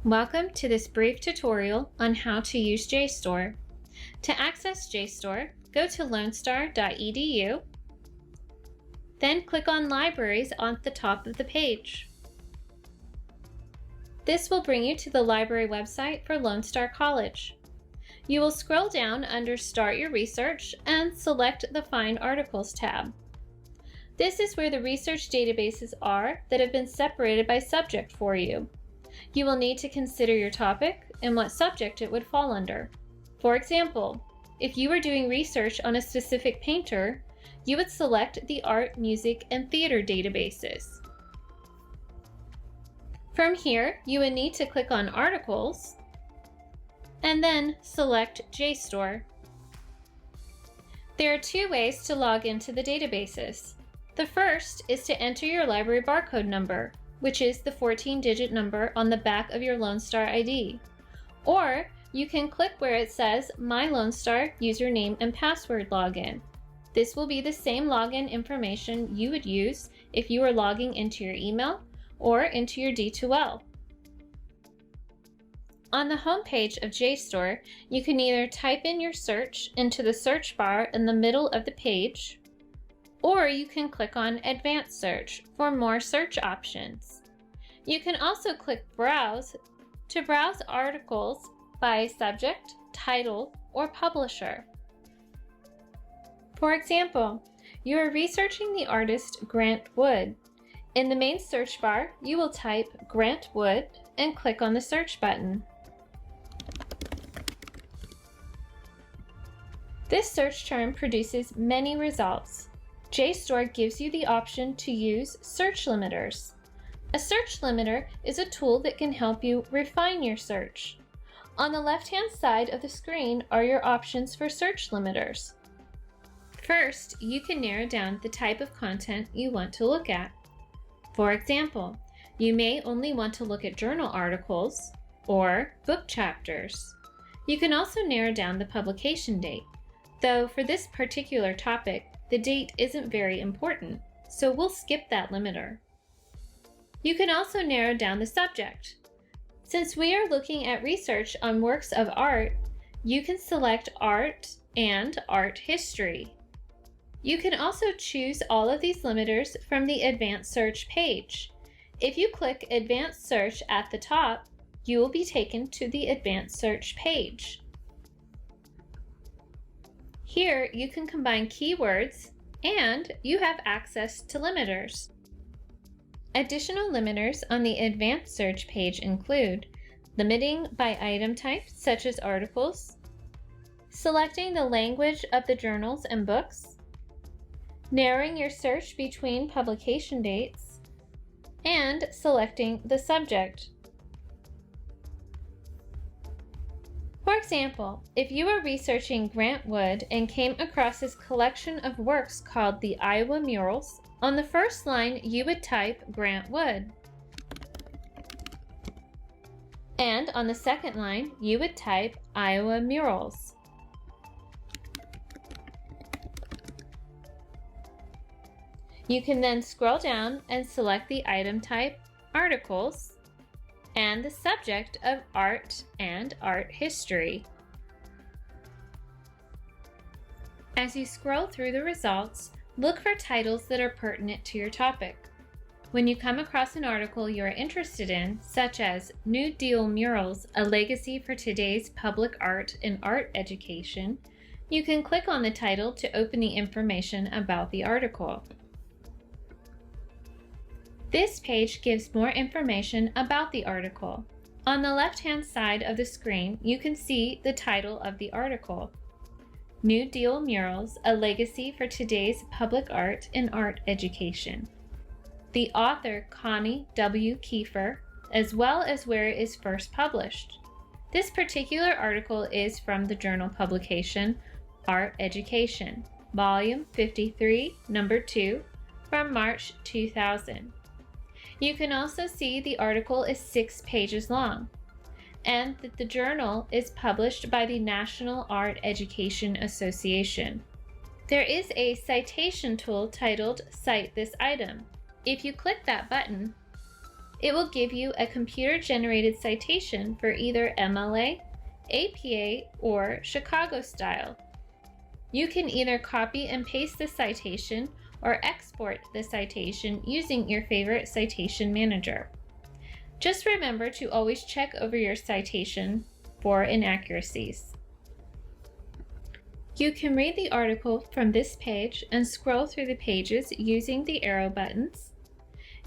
Welcome to this brief tutorial on how to use Jstor. To access Jstor, go to lonestar.edu, then click on Libraries on the top of the page. This will bring you to the library website for Lone Star College. You will scroll down under Start Your Research and select the Find Articles tab. This is where the research databases are that have been separated by subject for you. You will need to consider your topic and what subject it would fall under. For example, if you were doing research on a specific painter, you would select the art, music, and theater databases. From here, you would need to click on Articles and then select Jstor. There are two ways to log into the databases. The first is to enter your library barcode number, which is the 14-digit number on the back of your Lone Star ID. Or you can click where it says My Lone Star Username and Password Login. This will be the same login information you would use if you were logging into your email or into your D2L. On the home page of Jstor, you can either type in your search into the search bar in the middle of the page, or you can click on Advanced Search for more search options. You can also click Browse to browse articles by subject, title, or publisher. For example, you are researching the artist Grant Wood. In the main search bar, you will type Grant Wood and click on the search button. This search term produces many results. Jstor gives you the option to use search limiters. A search limiter is a tool that can help you refine your search. On the left-hand side of the screen are your options for search limiters. First, you can narrow down the type of content you want to look at. For example, you may only want to look at journal articles or book chapters. You can also narrow down the publication date, though for this particular topic, the date isn't very important, so we'll skip that limiter. You can also narrow down the subject. Since we are looking at research on works of art, you can select Art and Art History. You can also choose all of these limiters from the Advanced Search page. If you click Advanced Search at the top, you will be taken to the Advanced Search page. Here, you can combine keywords and you have access to limiters. Additional limiters on the Advanced Search page include limiting by item type, such as articles, selecting the language of the journals and books, narrowing your search between publication dates, and selecting the subject. For example, if you were researching Grant Wood and came across his collection of works called the Iowa Murals, on the first line you would type Grant Wood. And on the second line you would type Iowa Murals. You can then scroll down and select the item type Articles and the subject of Art and Art History. As you scroll through the results, look for titles that are pertinent to your topic. When you come across an article you are interested in, such as New Deal Murals, a Legacy for Today's Public Art and Art Education, you can click on the title to open the information about the article. This page gives more information about the article. On the left-hand side of the screen, you can see the title of the article, New Deal Murals, a Legacy for Today's Public Art and Art Education. The author, Connie W. Kiefer, as well as where it is first published. This particular article is from the journal publication Art Education, Volume 53, Number 2, from March 2000. You can also see the article is 6 pages long, and that the journal is published by the National Art Education Association. There is a citation tool titled Cite This Item. If you click that button, It will give you a computer-generated citation for either MLA, APA, or Chicago style. You can either copy and paste the citation or export the citation using your favorite citation manager. Just remember to always check over your citation for inaccuracies. You can read the article from this page and scroll through the pages using the arrow buttons.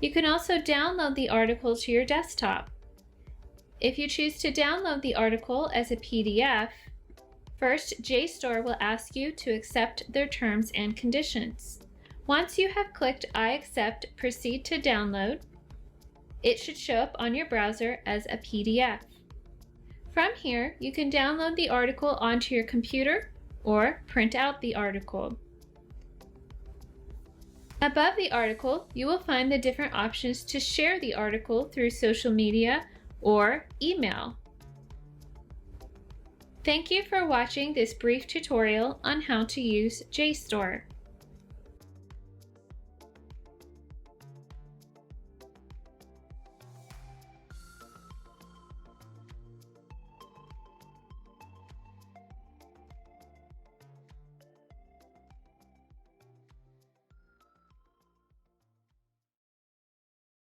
You can also download the article to your desktop. If you choose to download the article as a PDF, first Jstor will ask you to accept their terms and conditions. Once you have clicked I accept, proceed to download. It should show up on your browser as a PDF. From here, you can download the article onto your computer or print out the article. Above the article, you will find the different options to share the article through social media or email. Thank you for watching this brief tutorial on how to use Jstor.